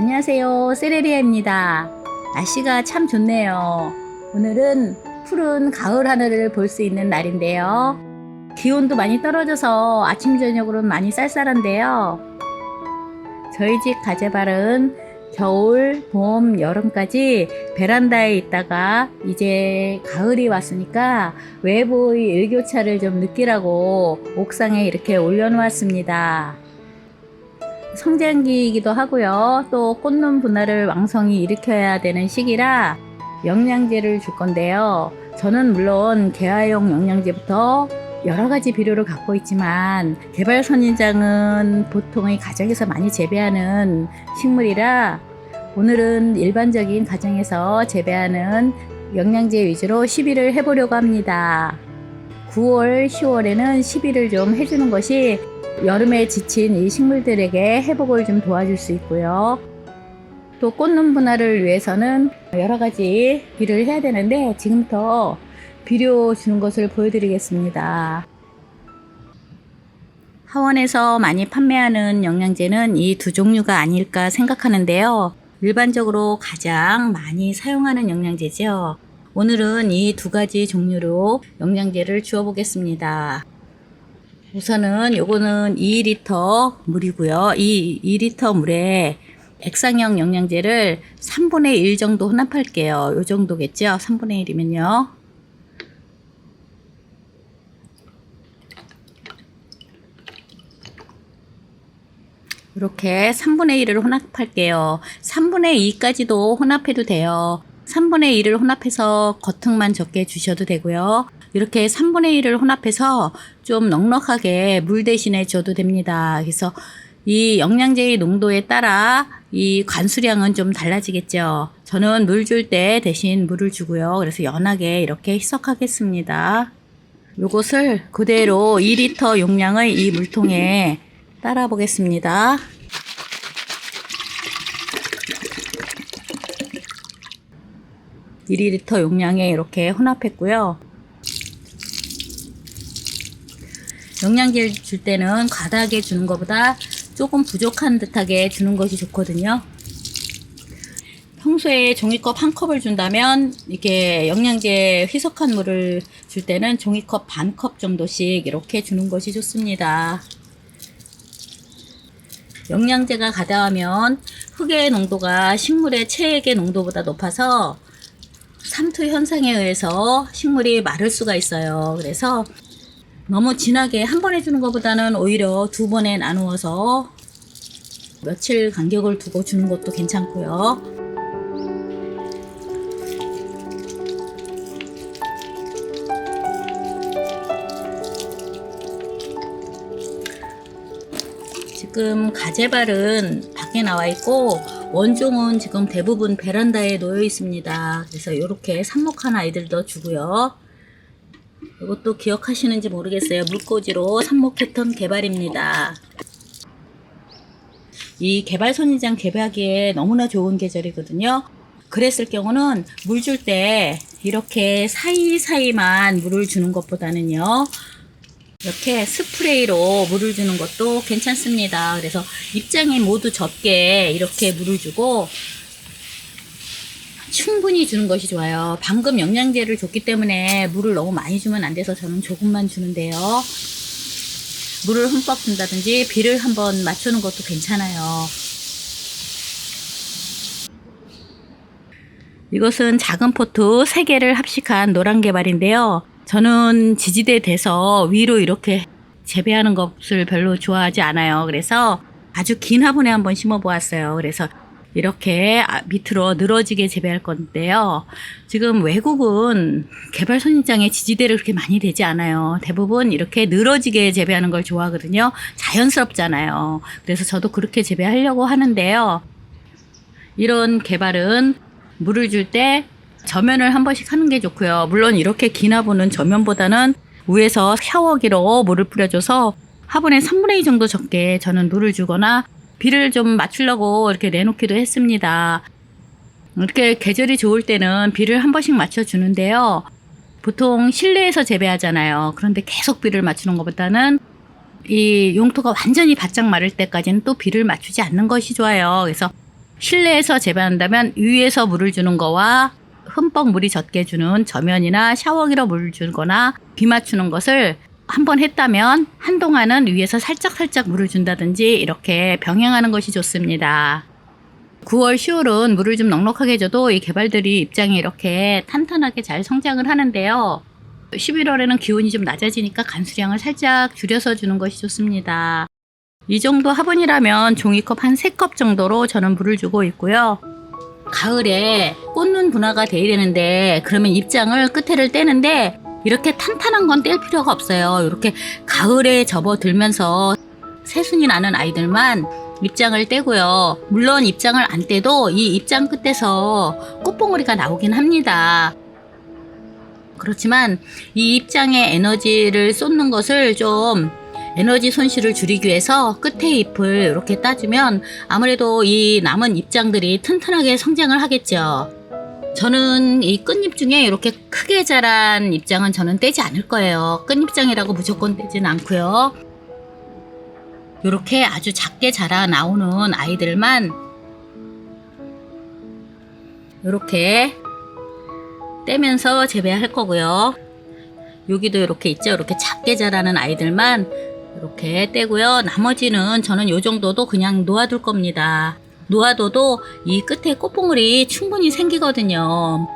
안녕하세요, 세레리아입니다. 날씨가 참 좋네요. 오늘은 푸른 가을 하늘을 볼 수 있는 날인데요. 기온도 많이 떨어져서 아침 저녁으로는 많이 쌀쌀한데요. 저희 집 가재발은 겨울, 봄, 여름까지 베란다에 있다가 이제 가을이 왔으니까 외부의 일교차를 좀 느끼라고 옥상에 이렇게 올려놓았습니다. 성장기이기도 하고요. 또 꽃눈 분화를 왕성히 일으켜야 되는 시기라 영양제를 줄 건데요. 저는 물론 개화용 영양제부터 여러 가지 비료를 갖고 있지만 개발선인장은 보통의 가정에서 많이 재배하는 식물이라 오늘은 일반적인 가정에서 재배하는 영양제 위주로 시비를 해보려고 합니다. 9월, 10월에는 시비를 좀 해주는 것이 여름에 지친 이 식물들에게 회복을 좀 도와줄 수 있고요. 또 꽃눈 분화를 위해서는 여러 가지 비료를 해야 되는데 지금부터 비료 주는 것을 보여드리겠습니다. 하원에서 많이 판매하는 영양제는 이 두 종류가 아닐까 생각하는데요. 일반적으로 가장 많이 사용하는 영양제죠. 오늘은 이 두 가지 종류로 영양제를 주어 보겠습니다. 우선은 요거는 2리터 물이고요. 이 2리터 물에 액상형 영양제를 3분의 1 정도 혼합할게요. 요 정도겠죠? 3분의 1이면요. 이렇게 3분의 1을 혼합할게요. 3분의 2까지도 혼합해도 돼요. 3분의 1을 혼합해서 겉흙만 적게 주셔도 되고요. 이렇게 3분의 1을 혼합해서 좀 넉넉하게 물 대신에 줘도 됩니다. 그래서 이 영양제의 농도에 따라 이 관수량은 좀 달라지겠죠. 저는 물 줄 때 대신 물을 주고요. 그래서 연하게 이렇게 희석하겠습니다. 요것을 그대로 2리터 용량의 이 물통에 따라 보겠습니다. (1리터) 용량에 이렇게 혼합했고요. 영양제를 줄 때는 과다하게 주는 것보다 조금 부족한 듯하게 주는 것이 좋거든요. 평소에 종이컵 한 컵을 준다면 이렇게 영양제 희석한 물을 줄 때는 종이컵 반 컵 정도씩 이렇게 주는 것이 좋습니다. 영양제가 과다하면 흙의 농도가 식물의 체액의 농도보다 높아서 삼투 현상에 의해서 식물이 마를 수가 있어요. 그래서 너무 진하게 한 번에 주는 것보다는 오히려 두 번에 나누어서 며칠 간격을 두고 주는 것도 괜찮고요. 지금 가재발은 밖에 나와 있고 원종은 지금 대부분 베란다에 놓여 있습니다. 그래서 이렇게 삽목한 아이들도 주고요. 이것도 기억하시는지 모르겠어요. 물꽂이로 삽목했던 개발입니다. 이 개발선인장 재배하기에 너무나 좋은 계절이거든요. 그랬을 경우는 물 줄 때 이렇게 사이사이만 물을 주는 것보다는요. 이렇게 스프레이로 물을 주는 것도 괜찮습니다. 그래서 입장에 모두 적게 이렇게 물을 주고 충분히 주는 것이 좋아요. 방금 영양제를 줬기 때문에 물을 너무 많이 주면 안 돼서 저는 조금만 주는데요. 물을 흠뻑 준다든지 비를 한번 맞추는 것도 괜찮아요. 이것은 작은 포트 3개를 합식한 노란 개발인데요. 저는 지지대 돼서 위로 이렇게 재배하는 것을 별로 좋아하지 않아요. 그래서 아주 긴 화분에 한번 심어 보았어요. 그래서 이렇게 밑으로 늘어지게 재배할 건데요. 지금 외국은 개발선인장에 지지대를 그렇게 많이 대지 않아요. 대부분 이렇게 늘어지게 재배하는 걸 좋아하거든요. 자연스럽잖아요. 그래서 저도 그렇게 재배하려고 하는데요. 이런 개발은 물을 줄 때 저면을 한 번씩 하는 게 좋고요. 물론 이렇게 긴 화분은 저면보다는 위에서 샤워기로 물을 뿌려줘서 화분에 3분의 2 정도 적게 저는 물을 주거나 비를 좀 맞추려고 이렇게 내놓기도 했습니다. 이렇게 계절이 좋을 때는 비를 한 번씩 맞춰주는데요. 보통 실내에서 재배하잖아요. 그런데 계속 비를 맞추는 것보다는 이 용토가 완전히 바짝 마를 때까지는 또 비를 맞추지 않는 것이 좋아요. 그래서 실내에서 재배한다면 위에서 물을 주는 거와 흠뻑 물이 젖게 주는 저면이나 샤워기로 물을 주거나 비 맞추는 것을 한번 했다면 한동안은 위에서 살짝 물을 준다든지 이렇게 병행하는 것이 좋습니다. 9월, 10월은 물을 좀 넉넉하게 줘도 이 개발들이 입장이 이렇게 탄탄하게 잘 성장을 하는데요. 11월에는 기온이 좀 낮아지니까 간수량을 살짝 줄여서 주는 것이 좋습니다. 이 정도 화분이라면 종이컵 한 3컵 정도로 저는 물을 주고 있고요. 가을에 꽃눈 분화가 돼야 되는데 그러면 입장을 끝에를 떼는데 이렇게 탄탄한 건 뗄 필요가 없어요. 이렇게 가을에 접어들면서 새순이 나는 아이들만 입장을 떼고요. 물론 입장을 안 떼도 이 입장 끝에서 꽃봉오리가 나오긴 합니다. 그렇지만 이 입장에 에너지를 쏟는 것을 좀 에너지 손실을 줄이기 위해서 끝에 잎을 이렇게 따주면 아무래도 이 남은 입장들이 튼튼하게 성장을 하겠죠. 저는 이 끝잎 중에 이렇게 크게 자란 입장은 저는 떼지 않을 거예요. 끝잎장이라고 무조건 떼지는 않고요. 이렇게 아주 작게 자라 나오는 아이들만 이렇게 떼면서 재배할 거고요. 여기도 이렇게 있죠. 이렇게 작게 자라는 아이들만 이렇게 떼고요. 나머지는 저는 이 정도도 그냥 놓아둘 겁니다. 놓아둬도 이 끝에 꽃봉오리 충분히 생기거든요.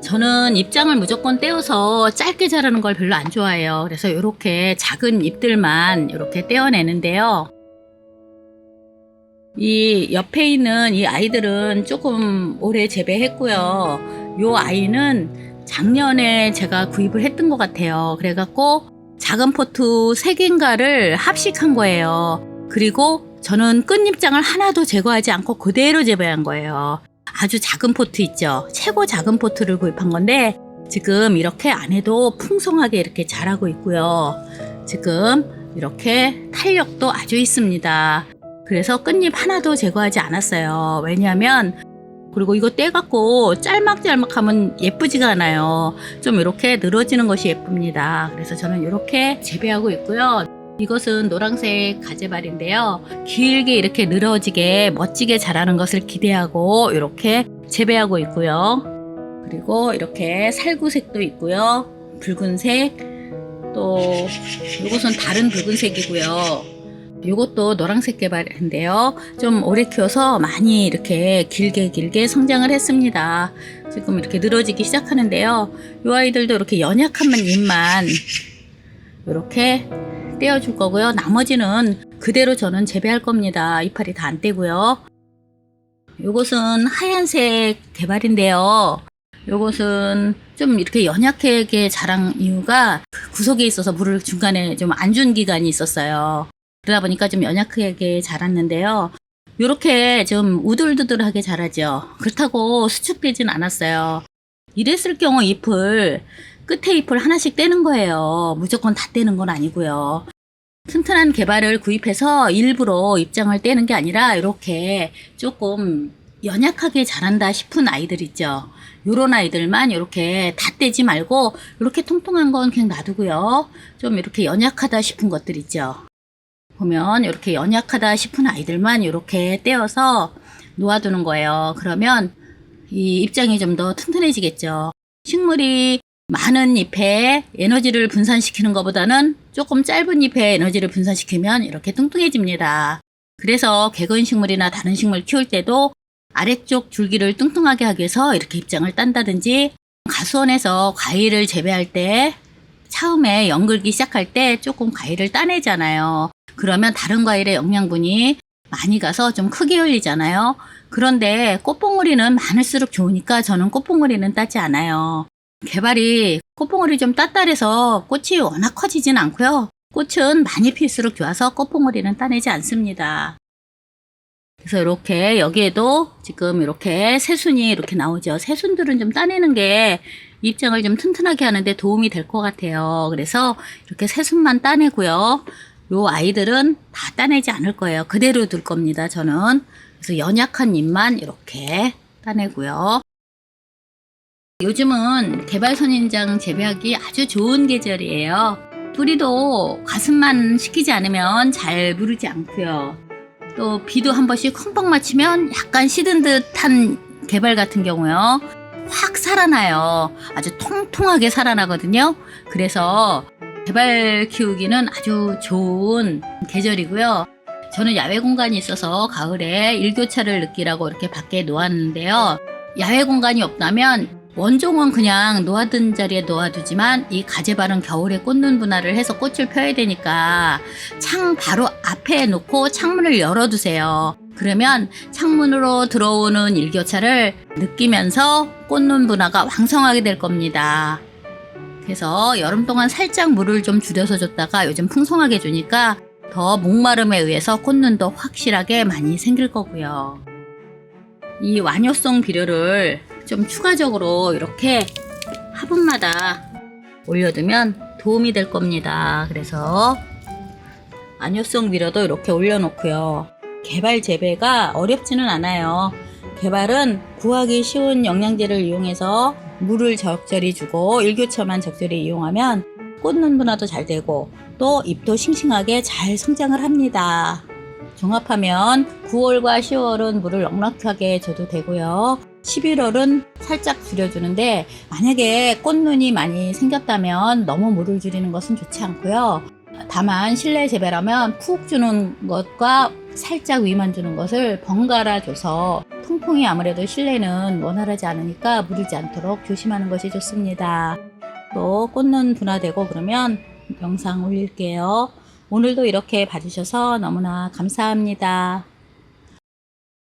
저는 입장을 무조건 떼어서 짧게 자라는 걸 별로 안 좋아해요. 그래서 이렇게 작은 잎들만 이렇게 떼어내는데요. 이 옆에 있는 이 아이들은 조금 오래 재배했고요. 이 아이는 작년에 제가 구입을 했던 것 같아요. 그래갖고 작은 포트 3개인가를 합식한 거예요. 그리고 저는 끝잎장을 하나도 제거하지 않고 그대로 재배한 거예요. 아주 작은 포트 있죠. 최고 작은 포트를 구입한 건데 지금 이렇게 안에도 풍성하게 이렇게 자라고 있고요. 지금 이렇게 탄력도 아주 있습니다. 그래서 끝잎 하나도 제거하지 않았어요. 왜냐하면 그리고 이거 떼갖고 짤막짤막하면 예쁘지가 않아요. 좀 이렇게 늘어지는 것이 예쁩니다. 그래서 저는 이렇게 재배하고 있고요. 이것은 노란색 가재발인데요. 길게 이렇게 늘어지게 멋지게 자라는 것을 기대하고 이렇게 재배하고 있고요. 그리고 이렇게 살구색도 있고요. 붉은색, 또 이것은 다른 붉은색이고요. 이것도 노란색 개발인데요. 좀 오래 키워서 많이 이렇게 길게 성장을 했습니다. 지금 이렇게 늘어지기 시작하는데요. 이 아이들도 이렇게 연약한 잎만 이렇게 떼어줄 거고요. 나머지는 그대로 저는 재배할 겁니다. 이파리 다 안 떼고요. 요것은 하얀색 개발인데요. 요것은 좀 이렇게 연약하게 자란 이유가 구석에 있어서 물을 중간에 좀 안 준 기간이 있었어요. 그러다 보니까 좀 연약하게 자랐는데요. 요렇게 좀 우들두들하게 자라죠. 그렇다고 수축되진 않았어요. 이랬을 경우 끝에 잎을 하나씩 떼는 거예요. 무조건 다 떼는 건 아니고요. 튼튼한 개발을 구입해서 일부러 입장을 떼는 게 아니라 이렇게 조금 연약하게 자란다 싶은 아이들 있죠. 요런 아이들만 이렇게 다 떼지 말고 이렇게 통통한 건 그냥 놔두고요. 좀 이렇게 연약하다 싶은 것들 있죠. 보면 이렇게 연약하다 싶은 아이들만 이렇게 떼어서 놓아두는 거예요. 그러면 이 입장이 좀 더 튼튼해지겠죠. 식물이 많은 잎에 에너지를 분산시키는 것보다는 조금 짧은 잎에 에너지를 분산시키면 이렇게 뚱뚱해집니다. 그래서 개건 식물이나 다른 식물 키울 때도 아래쪽 줄기를 뚱뚱하게 하기 위해서 이렇게 입장을 딴다든지, 가수원에서 과일을 재배할 때 처음에 연글기 시작할 때 조금 과일을 따내잖아요. 그러면 다른 과일의 영양분이 많이 가서 좀 크게 열리잖아요. 그런데 꽃봉오리는 많을수록 좋으니까 저는 꽃봉오리는 따지 않아요. 개발이 꽃봉오리 좀 따따해서 꽃이 워낙 커지진 않고요. 꽃은 많이 필수록 좋아서 꽃봉오리는 따내지 않습니다. 그래서 이렇게 여기에도 지금 이렇게 새순이 이렇게 나오죠. 새순들은 좀 따내는 게 입장을 좀 튼튼하게 하는데 도움이 될 것 같아요. 그래서 이렇게 새순만 따내고요. 요 아이들은 다 따내지 않을 거예요. 그대로 둘 겁니다, 저는. 그래서 연약한 잎만 이렇게 따내고요. 요즘은 개발선인장 재배하기 아주 좋은 계절이에요. 뿌리도 가슴만 식히지 않으면 잘 무르지 않고요. 또 비도 한 번씩 흠뻑 맞히면 약간 시든 듯한 개발 같은 경우요. 확 살아나요. 아주 통통하게 살아나거든요. 그래서 개발 키우기는 아주 좋은 계절이고요. 저는 야외 공간이 있어서 가을에 일교차를 느끼라고 이렇게 밖에 놓았는데요. 야외 공간이 없다면 원종은 그냥 놓아둔 자리에 놓아두지만 이 가재발은 겨울에 꽂는 분할을 해서 꽃을 펴야 되니까 창 바로 앞에 놓고 창문을 열어두세요. 그러면 창문으로 들어오는 일교차를 느끼면서 꽂는 분화가 왕성하게 될 겁니다. 그래서 여름 동안 살짝 물을 좀 줄여서 줬다가 요즘 풍성하게 주니까 더 목마름에 의해서 꽃눈도 확실하게 많이 생길 거고요. 이 완효성 비료를 좀 추가적으로 이렇게 화분마다 올려두면 도움이 될 겁니다. 그래서 완효성 비료도 이렇게 올려놓고요. 개발 재배가 어렵지는 않아요. 개발은 구하기 쉬운 영양제를 이용해서 물을 적절히 주고 일교차만 적절히 이용하면 꽂는 분화도 잘 되고 또 잎도 싱싱하게 잘 성장을 합니다. 종합하면 9월과 10월은 물을 넉넉하게 줘도 되고요. 11월은 살짝 줄여주는데 만약에 꽃눈이 많이 생겼다면 너무 물을 줄이는 것은 좋지 않고요. 다만 실내 재배라면 푹 주는 것과 살짝 위만 주는 것을 번갈아 줘서 통풍이 아무래도 실내는 원활하지 않으니까 무르지 않도록 조심하는 것이 좋습니다. 또 꽃눈 분화되고 그러면 영상 올릴게요. 오늘도 이렇게 봐주셔서 너무나 감사합니다.